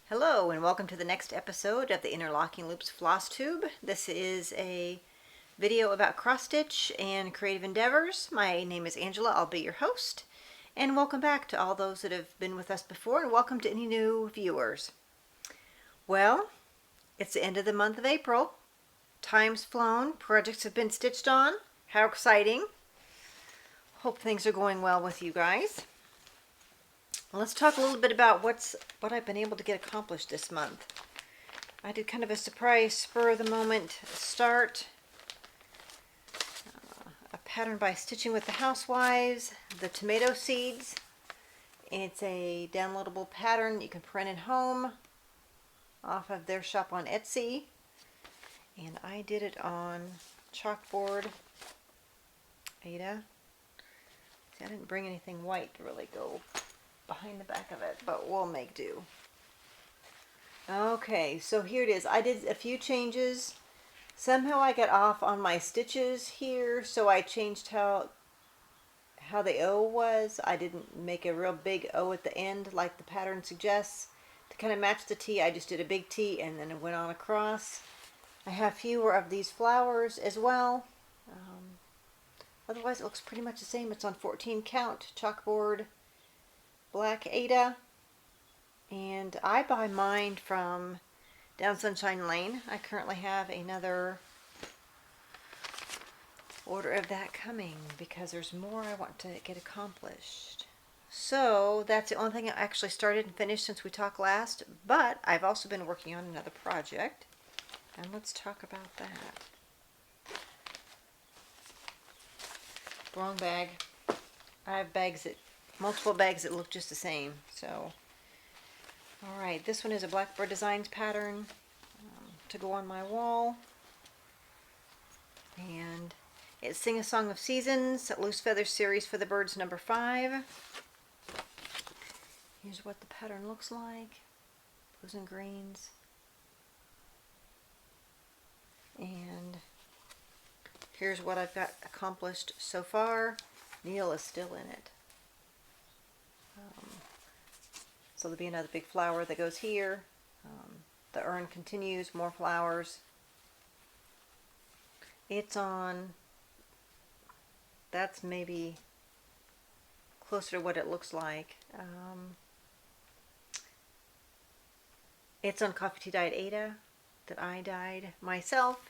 Hello and welcome to the next episode of the Interlocking Loops Flosstube. This is a video about cross stitch and creative endeavors. My name is Angela, I'll be your host. And welcome back to all those that have been with us before, and welcome to any new viewers. Well, it's the end of the month of April. Time's flown, projects have been stitched on. How exciting. Hope things are going well with you guys. Let's talk a little bit about what I've been able to get accomplished this month. I did kind of a surprise, spur of the moment start. A pattern by Stitching with the Housewives, the tomato seeds. It's a downloadable pattern you can print at home off of their shop on Etsy. And I did it on chalkboard. Ada. See, I didn't bring anything white to really go behind the back of it, but we'll make do. Okay, so here it is. I did a few changes. Somehow I got off on my stitches here, so I changed how the O was. I didn't make a real big O at the end like the pattern suggests. To kind of match the T, I just did a big T and then it went on across. I have fewer of these flowers as well. Otherwise it looks pretty much the same. It's on 14 count chalkboard. Black Ada, and I buy mine from Down Sunshine Lane. I currently have another order of that coming because there's more I want to get accomplished. So that's the only thing I actually started and finished since we talked last, but I've also been working on another project, and let's talk about that. Wrong bag. I have multiple bags that look just the same. So, alright, this one is a Blackbird Designs pattern to go on my wall. And it's Sing a Song of Seasons, Loose Feather Series for the Birds number 5. Here's what the pattern looks like. Blues and greens. And here's what I've got accomplished so far. Neil is still in it. So there'll be another big flower that goes here. The urn continues, more flowers. It's on, that's maybe closer to what it looks like. It's on Coffee Tea Dyed Ada that I dyed myself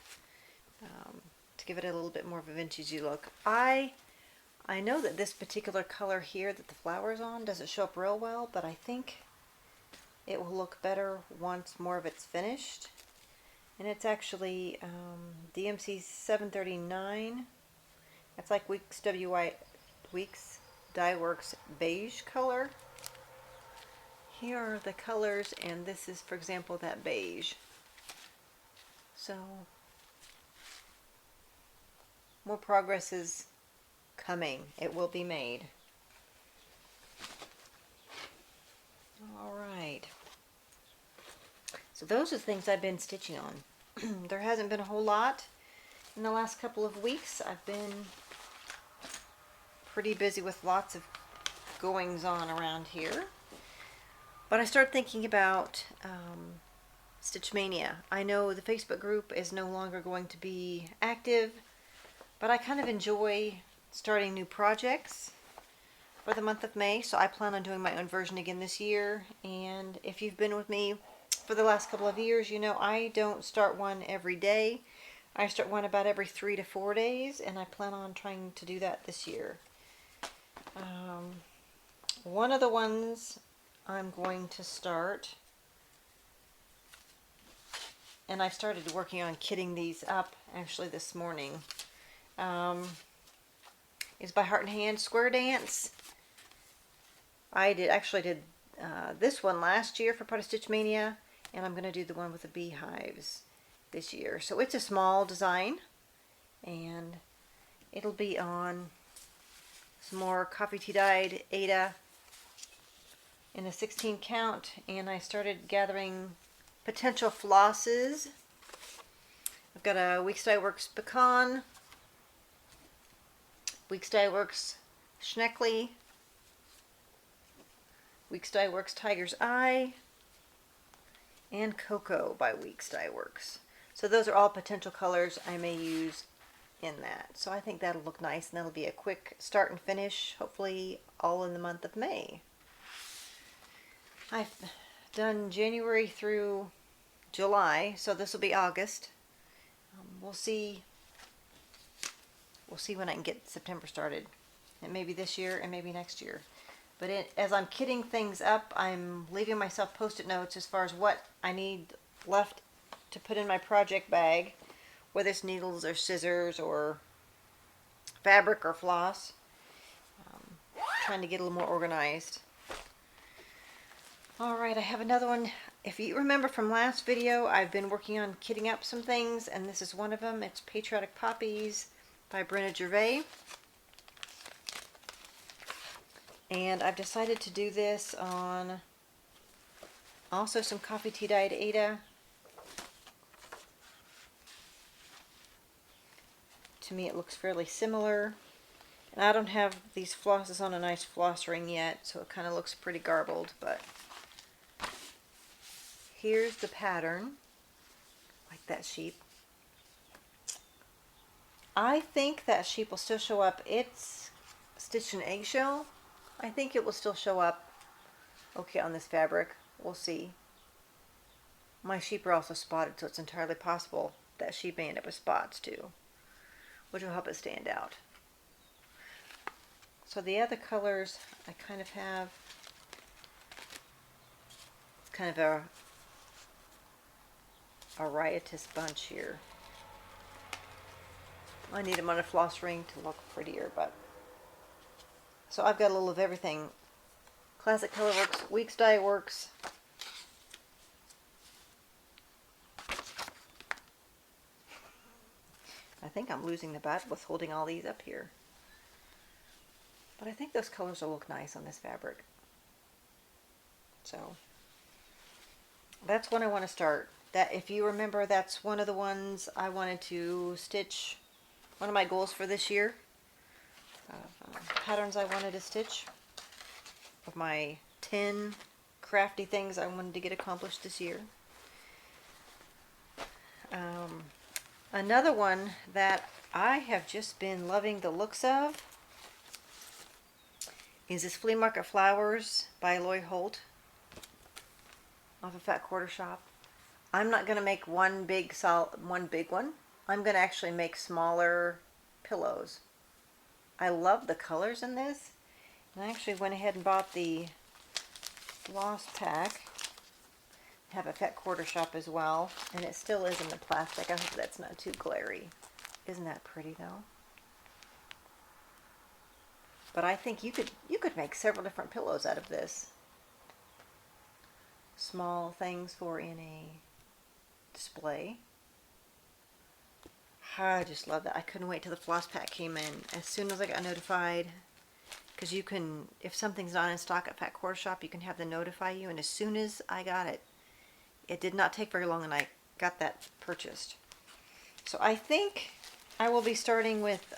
to give it a little bit more of a vintagey look. I know that this particular color here that the flower's on doesn't show up real well, but I think it will look better once more of it's finished. And it's actually DMC 739. That's like Weeks Dye Works beige color. Here are the colors, and this is, for example, that beige. So more progress is coming. It will be made. Alright. So those are the things I've been stitching on. There hasn't been a whole lot in the last couple of weeks. I've been pretty busy with lots of goings on around here. But I started thinking about Stitchmania. I know the Facebook group is no longer going to be active, but I kind of enjoy starting new projects for the month of May, so I plan on doing my own version again this year. And if you've been with me for the last couple of years, you know I don't start one every day. I start one about every 3 to 4 days, and I plan on trying to do that this year. One of the ones I'm going to start, and I started working on kitting these up actually this morning, is by Heart and Hand Square Dance. I actually did this one last year for part of Stitchmania, and I'm going to do the one with the beehives this year. So it's a small design, and it'll be on some more Coffee Tea Dyed Ada in a 16 count, and I started gathering potential flosses. I've got a Weeks Dye Works Pecan, Weeks Dye Works Schneckley, Weeks Dye Works Tiger's Eye, and Cocoa by Weeks Dye Works. So those are all potential colors I may use in that. So I think that'll look nice, and that'll be a quick start and finish, hopefully all in the month of May. I've done January through July, so this will be August. We'll see when I can get September started. It may be this year and maybe next year. But as I'm kitting things up, I'm leaving myself post-it notes as far as what I need left to put in my project bag, whether it's needles or scissors or fabric or floss. Trying to get a little more organized. Alright, I have another one. If you remember from last video, I've been working on kitting up some things, and this is one of them. It's Patriotic Poppies by Brenda Gervais. And I've decided to do this on also some coffee tea dyed Ada. To me it looks fairly similar. And I don't have these flosses on a nice floss ring yet, so it kind of looks pretty garbled, but here's the pattern, like that sheep. I think that sheep will still show up. It's stitched in eggshell. I think it will still show up okay on this fabric. We'll see. My sheep are also spotted, so it's entirely possible that sheep may end up with spots too, which will help it stand out. So the other colors I kind of have, it's kind of a riotous bunch here. I need them on a floss ring to look prettier, but so I've got a little of everything. Classic Color Works, Weeks Dye Works. I think I'm losing the battle with holding all these up here. But I think those colors will look nice on this fabric. So that's when I want to start. That, if you remember, that's one of the ones I wanted to stitch. One of my goals for this year. Patterns I wanted to stitch. Of my 10 crafty things I wanted to get accomplished this year. Another one that I have just been loving the looks of is this Flea Market Flowers by Lloyd Holt off of Fat Quarter Shop. I'm not going to make one big one. I'm going to actually make smaller pillows. I love the colors in this. And I actually went ahead and bought the Floss pack. I have a Fat Quarter Shop as well. And it still is in the plastic. I hope that's not too glary. Isn't that pretty though? But I think you could make several different pillows out of this. Small things for in a display. I just love that. I couldn't wait till the floss pack came in. As soon as I got notified, because you can, if something's not in stock at Fat Quarter Shop, you can have them notify you. And as soon as I got it, it did not take very long, and I got that purchased. So I think I will be starting with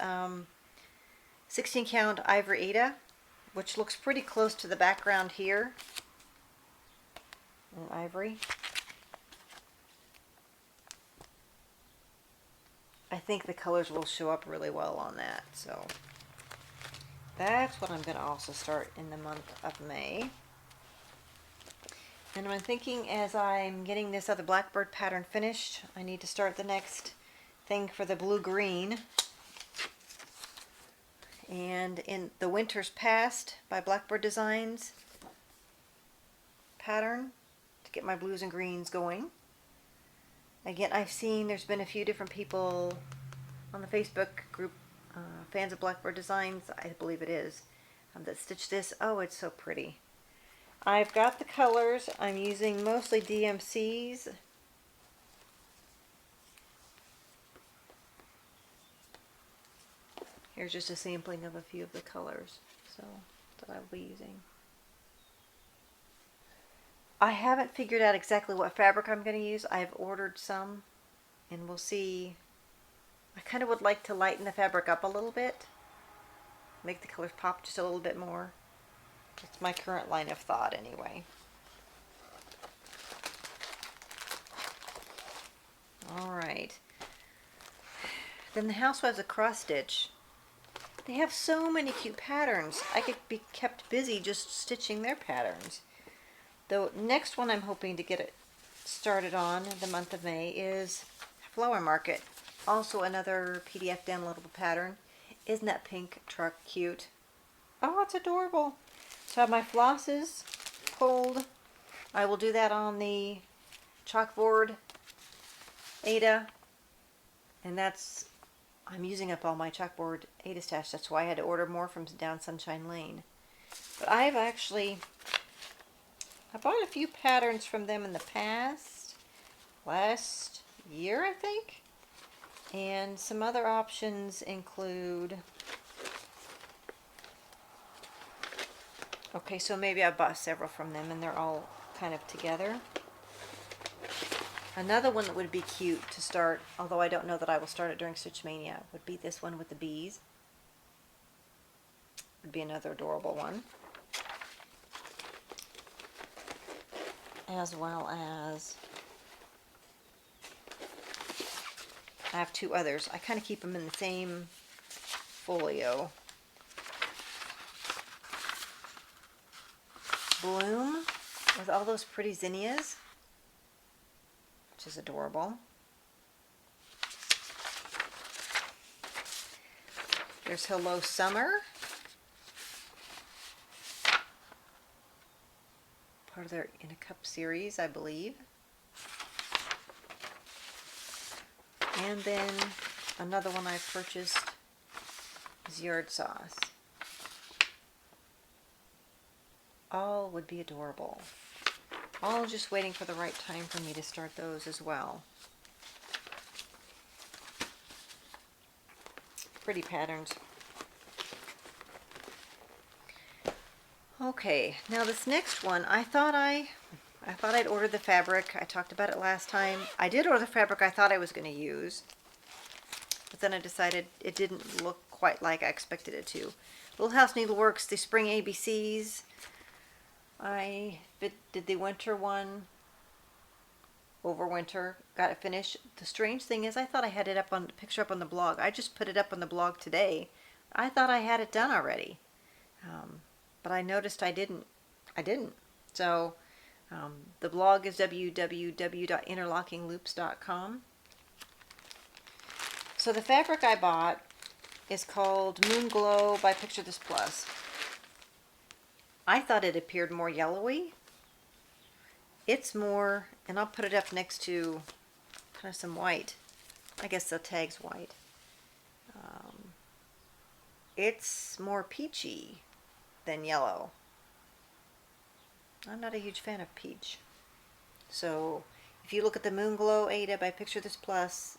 16 count Ivory Ada, which looks pretty close to the background here in ivory. I think the colors will show up really well on that, so that's what I'm going to also start in the month of May. And I'm thinking, as I'm getting this other blackbird pattern finished, I need to start the next thing for the blue-green. And in the Winter's Past by Blackbird Designs pattern to get my blues and greens going. Again, I've seen there's been a few different people on the Facebook group, fans of Blackbird Designs, I believe it is, that stitched this. Oh, it's so pretty. I've got the colors. I'm using mostly DMCs. Here's just a sampling of a few of the colors that I'll be using. I haven't figured out exactly what fabric I'm going to use. I've ordered some, and we'll see. I kind of would like to lighten the fabric up a little bit, make the colors pop just a little bit more. That's my current line of thought anyway. in the Housewives of Cross Stitch, they have so many cute patterns. I could be kept busy just stitching their patterns. The next one I'm hoping to get it started on the month of May is Flower Market. Also another PDF downloadable pattern. Isn't that pink truck cute? Oh, it's adorable. So I have my flosses pulled. I will do that on the chalkboard Ada. And that's, I'm using up all my chalkboard Ada stash. That's why I had to order more from down Sunshine Lane. But I bought a few patterns from them in the past. Last year, I think. And some other options include, okay, so maybe I bought several from them and they're all kind of together. Another one that would be cute to start, although I don't know that I will start it during Stitchmania, would be this one with the bees. Would be another adorable one. As well as, I have two others. I kind of keep them in the same folio. Bloom with all those pretty zinnias, which is adorable. There's Hello Summer, part of their In a Cup series, I believe. And then another one I purchased is Yard Sauce. All would be adorable. All just waiting for the right time for me to start those as well. Pretty patterns. Okay, now this next one, I thought I'd ordered the fabric. I talked about it last time. I did order the fabric I thought I was going to use, but then I decided it didn't look quite like I expected it to. Little House Needleworks, the Spring ABCs. I did the winter one over winter, got it finished. The strange thing is I thought I had it up on the picture up on the blog. I just put it up on the blog today. I thought I had it done already, but I noticed I didn't. So the blog is www.interlockingloops.com. So the fabric I bought is called Moon Glow by Picture This Plus. I thought it appeared more yellowy. It's more, and I'll put it up next to kind of some white. I guess the tag's white. It's more peachy than yellow. I'm not a huge fan of peach. So if you look at the Moon Glow Ada by Picture This Plus,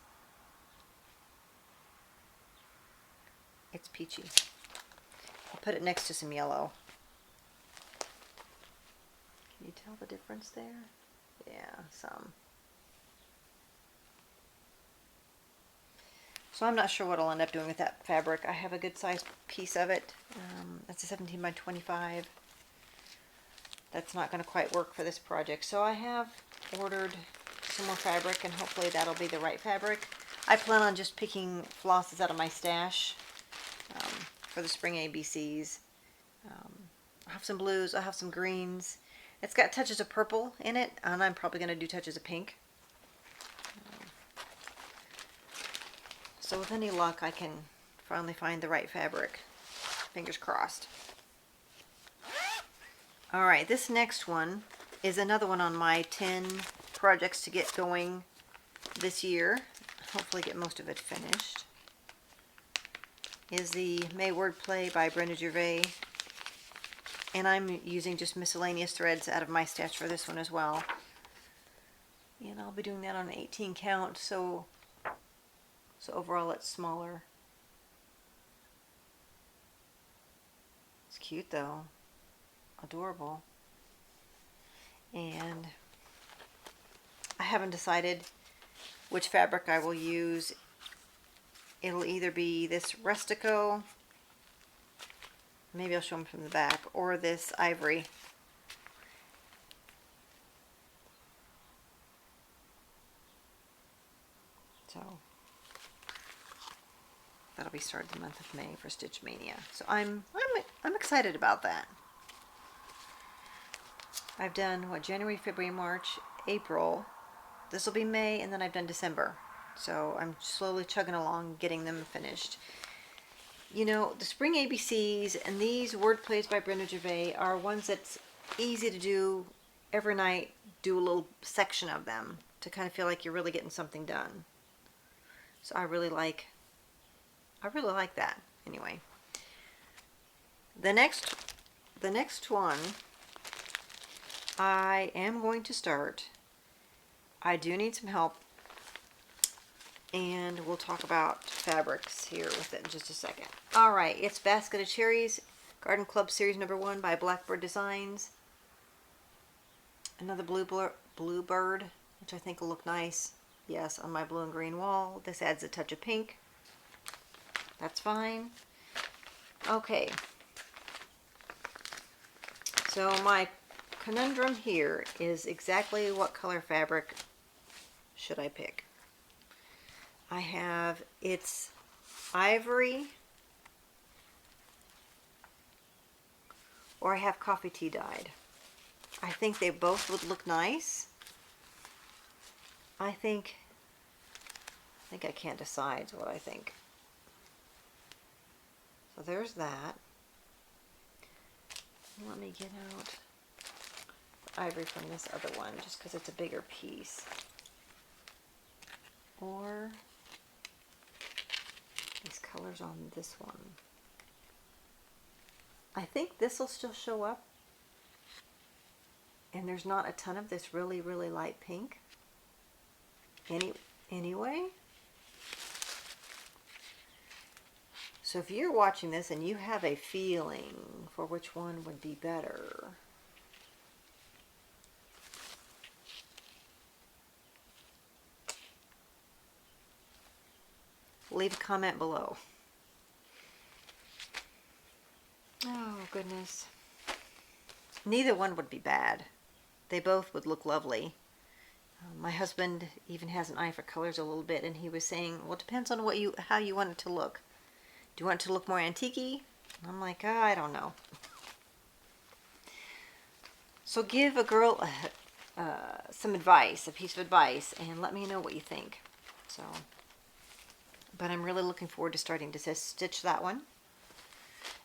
it's peachy. I'll put it next to some yellow. Can you tell the difference there? Yeah, some. So I'm not sure what I'll end up doing with that fabric. I have a good sized piece of it. That's a 17 by 25. That's not going to quite work for this project. So I have ordered some more fabric, and hopefully that'll be the right fabric. I plan on just picking flosses out of my stash for the spring ABCs. I have some blues, I have some greens. It's got touches of purple in it, and I'm probably going to do touches of pink. So with any luck, I can finally find the right fabric. Fingers crossed. Alright, this next one is another one on my 10 projects to get going this year. Hopefully get most of it finished. Is the Mayward Play by Brenda Gervais. And I'm using just miscellaneous threads out of my stash for this one as well. And I'll be doing that on an 18 count, so overall it's smaller. It's cute though. Adorable. And I haven't decided which fabric I will use. It'll either be this Rustico, maybe I'll show them from the back, or this ivory. So That'll be started the month of May for Stitchmania. So I'm excited about that. I've done what, January, February, March, April. This will be May, and then I've done December. So I'm slowly chugging along, getting them finished. You know, the Spring ABCs and these word plays by Brenda Gervais are ones that's easy to do every night. Do a little section of them to kind of feel like you're really getting something done. So I really like that. Anyway, the next one I am going to start. I do need some help, and we'll talk about fabrics here with it in just a second. All right, it's Basket of Cherries, Garden Club Series number 1 by Blackbird Designs. Another bluebird, which I think will look nice. Yes, on my blue and green wall. This adds a touch of pink. That's fine. Okay. So my conundrum here is exactly what color fabric should I pick. I have, it's ivory, or I have coffee tea dyed. I think they both would look nice. I think I can't decide what I think. So there's that. Let me get out the ivory from this other one, just because it's a bigger piece. Or these colors on this one. I think this will still show up. And there's not a ton of this really, really light pink. Anyway. So if you're watching this and you have a feeling for which one would be better, leave a comment below. Oh, goodness. Neither one would be bad. They both would look lovely. My husband even has an eye for colors a little bit, and he was saying, well, it depends on how you want it to look. Do you want it to look more antique-y? I'm like, I don't know. So give a girl some advice, a piece of advice, and let me know what you think. So, but I'm really looking forward to starting to stitch that one.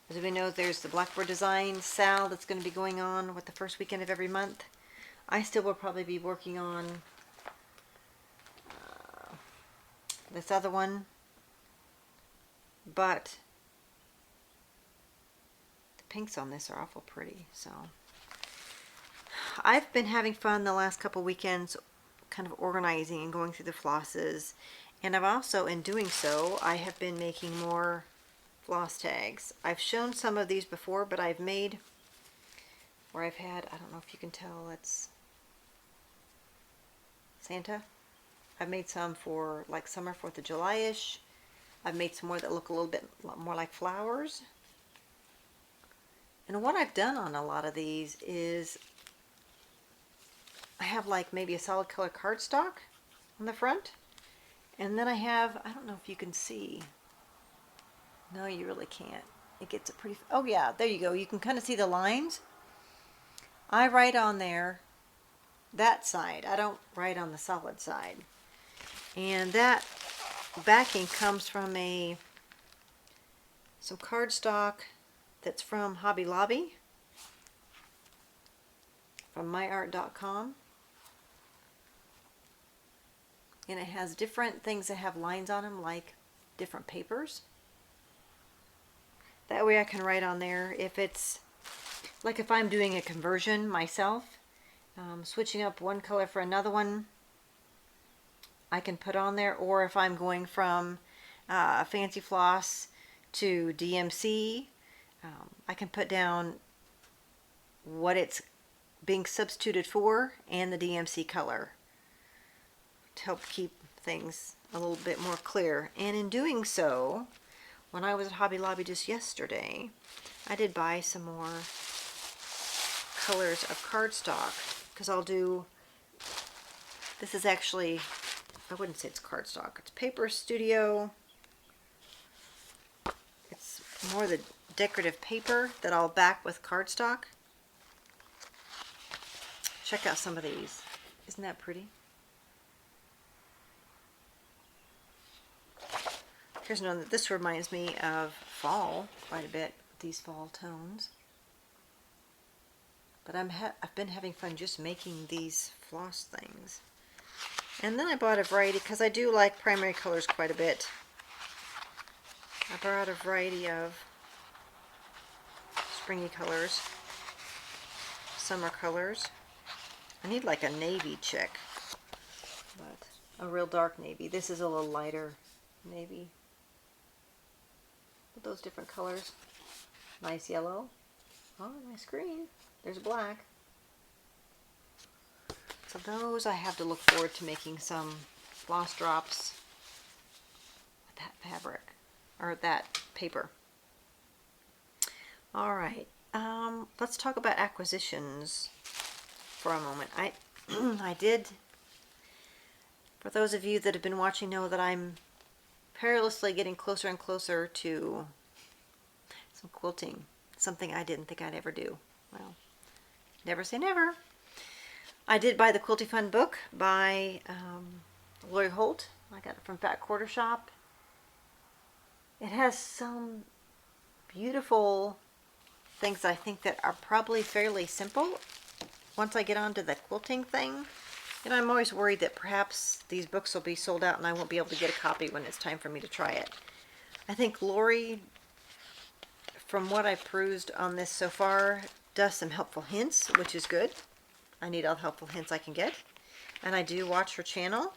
As we know, there's the Blackbird Design sale that's going to be going on with the first weekend of every month. I still will probably be working on this other one, but the pinks on this are awful pretty. So I've been having fun the last couple weekends kind of organizing and going through the flosses, and I've also, in doing so, I have been making more floss tags. I've shown some of these before, but I've made where I've had, I don't know if you can tell, it's Santa. I've made some for like summer, 4th of July-ish. I've made some more that look a little bit more like flowers. And what I've done on a lot of these is I have like maybe a solid color cardstock on the front. And then I have, I don't know if you can see. No, you really can't. It gets a pretty, oh yeah, there you go. You can kind of see the lines. I write on there that side. I don't write on the solid side. And that backing comes from some cardstock that's from Hobby Lobby, from myart.com. And it has different things that have lines on them, like different papers. That way I can write on there if it's, like if I'm doing a conversion myself, switching up one color for another one, I can put on there. Or if I'm going from Fancy Floss to DMC, I can put down what it's being substituted for and the DMC color to help keep things a little bit more clear. And in doing so, when I was at Hobby Lobby just yesterday, I did buy some more colors of cardstock, because I'll do, this is actually, I wouldn't say it's cardstock, it's Paper Studio more of the decorative paper that I'll back with cardstock. Check out some of these. Isn't that pretty? Here's another. This reminds me of fall quite a bit, these fall tones. But I've been having fun just making these floss things. And then I bought a variety, because I do like primary colors quite a bit. I brought a variety of springy colors, summer colors. I need like a navy chick, but a real dark navy. This is a little lighter navy. With those different colors. Nice yellow. Oh, nice green. There's black. So those I have to look forward to making some floss drops with that fabric, or that paper. All right, let's talk about acquisitions for a moment. I did, for those of you that have been watching know that I'm perilously getting closer and closer to some quilting, something I didn't think I'd ever do. Well, never say never. I did buy the Quilty Fun Book by Lloyd Holt. I got it from Fat Quarter Shop. It has some beautiful things I think that are probably fairly simple. Once I get onto the quilting thing, and I'm always worried that perhaps these books will be sold out and I won't be able to get a copy when it's time for me to try it. I think Lori, from what I've perused on this so far, does some helpful hints, which is good. I need all the helpful hints I can get. And I do watch her channel.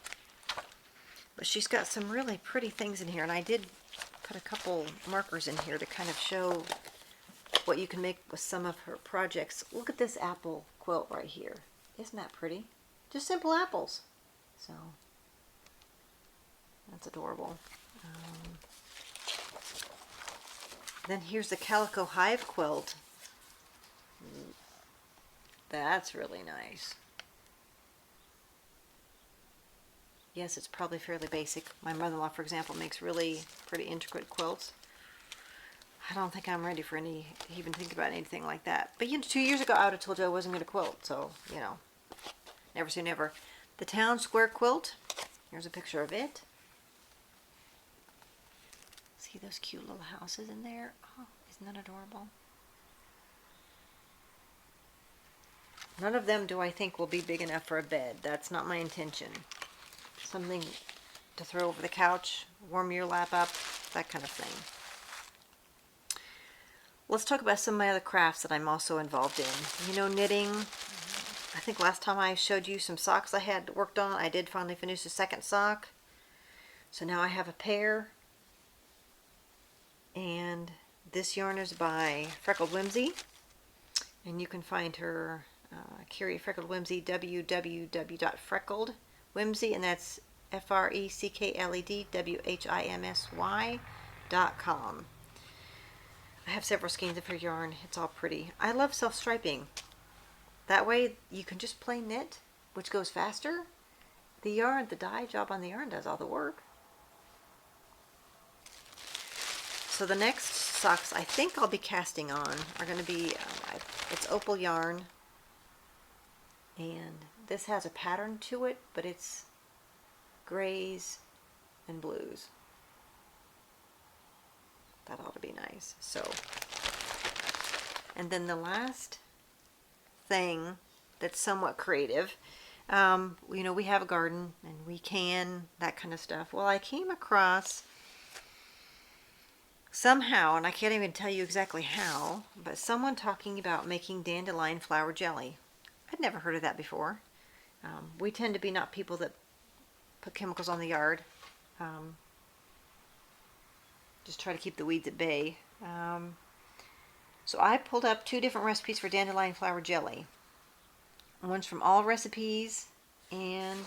But she's got some really pretty things in here. And I did put a couple markers in here to kind of show what you can make with some of her projects. Look at this apple quilt right here. Isn't that pretty? Just simple apples. So, that's adorable. Then here's the Calico Hive quilt. That's really nice. Yes, it's probably fairly basic. My mother-in-law, for example, makes really pretty intricate quilts. I don't think I'm ready for even think about anything like that. But 2 years ago, I would have told you I wasn't going to quilt. So, never say never. The Town Square quilt. Here's a picture of it. See those cute little houses in there? Oh, isn't that adorable? None of them do I think will be big enough for a bed. That's not my intention. Something to throw over the couch, warm your lap up, that kind of thing. Let's talk about some of my other crafts that I'm also involved in. Knitting. I think last time I showed you some socks I had worked on. I did finally finish the second sock. So now I have a pair. And this yarn is by Freckled Whimsy. And you can find her, Carrie Freckled Whimsy, www.freckledwhimsy, and that's FRECKLEDWHIMSY.com. I have several skeins of her yarn. It's all pretty. I love self-striping. That way you can just plain knit, which goes faster. The yarn, the dye job on the yarn does all the work. So the next socks I think I'll be casting on are going to be, it's opal yarn. And this has a pattern to it, but it's grays and blues. That ought to be nice. So, and then the last thing that's somewhat creative, we have a garden and we can, that kind of stuff. Well, I came across somehow, and I can't even tell you exactly how, but someone talking about making dandelion flower jelly. I'd never heard of that before. We tend to be not people that put chemicals on the yard. Just try to keep the weeds at bay. So I pulled up 2 different recipes for dandelion flower jelly. One's from All Recipes, and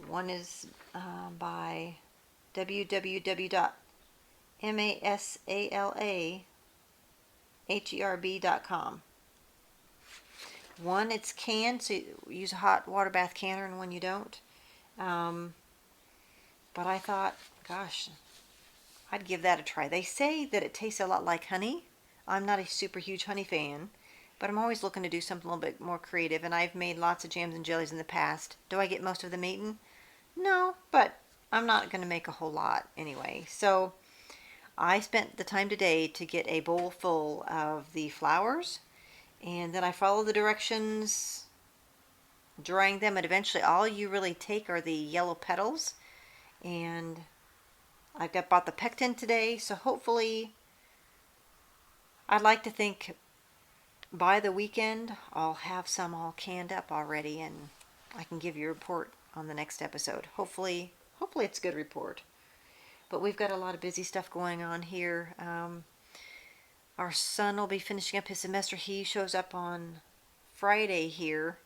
one is by www.masalaherb.com. One, it's canned, so you use a hot water bath canner, and one you don't. But I thought, gosh, I'd give that a try. They say that it tastes a lot like honey. I'm not a super huge honey fan, but I'm always looking to do something a little bit more creative, and I've made lots of jams and jellies in the past. Do I get most of them eaten? No, but I'm not going to make a whole lot anyway. So I spent the time today to get a bowl full of the flowers, and then I followed the directions, drying them, and eventually all you really take are the yellow petals. And bought the pectin today, so hopefully, I'd like to think by the weekend I'll have some all canned up already, and I can give you a report on the next episode. Hopefully it's a good report. But we've got a lot of busy stuff going on here. Our son will be finishing up his semester. He shows up on Friday here.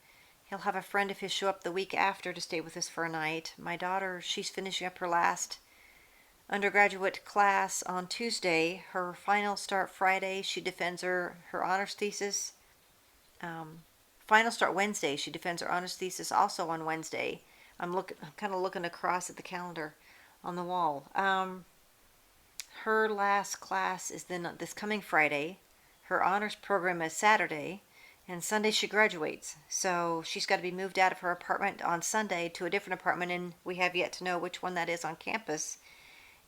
He'll have a friend of his show up the week after to stay with us for a night. My daughter, she's finishing up her last undergraduate class on Tuesday. Her final start Friday. She defends her honors thesis. Final start Wednesday. She defends her honors thesis also on Wednesday. I'm kind of looking across at the calendar on the wall. Her last class is then this coming Friday. Her honors program is Saturday, and Sunday she graduates. So she's got to be moved out of her apartment on Sunday to a different apartment, and we have yet to know which one that is on campus.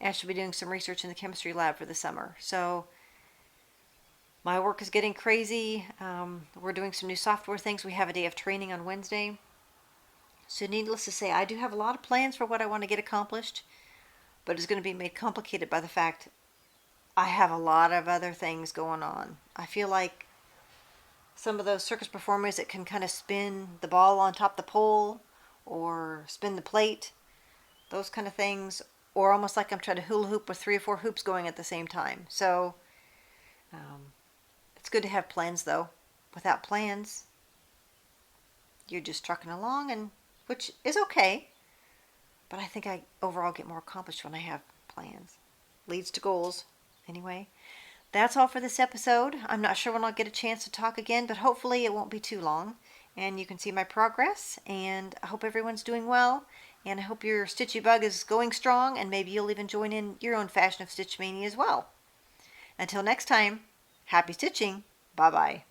And she'll be doing some research in the chemistry lab for the summer. So my work is getting crazy. We're doing some new software things. We have a day of training on Wednesday. So needless to say, I do have a lot of plans for what I want to get accomplished, but it's going to be made complicated by the fact I have a lot of other things going on. I feel like some of those circus performers that can kind of spin the ball on top of the pole or spin the plate, those kind of things, or almost like I'm trying to hula hoop with 3 or 4 hoops going at the same time. So it's good to have plans, though. Without plans, you're just trucking along, and which is okay. But I think I overall get more accomplished when I have plans. Leads to goals. Anyway, that's all for this episode. I'm not sure when I'll get a chance to talk again, but hopefully it won't be too long. And you can see my progress, and I hope everyone's doing well. And I hope your stitchy bug is going strong, and maybe you'll even join in your own fashion of Stitchmania as well. Until next time, happy stitching. Bye-bye.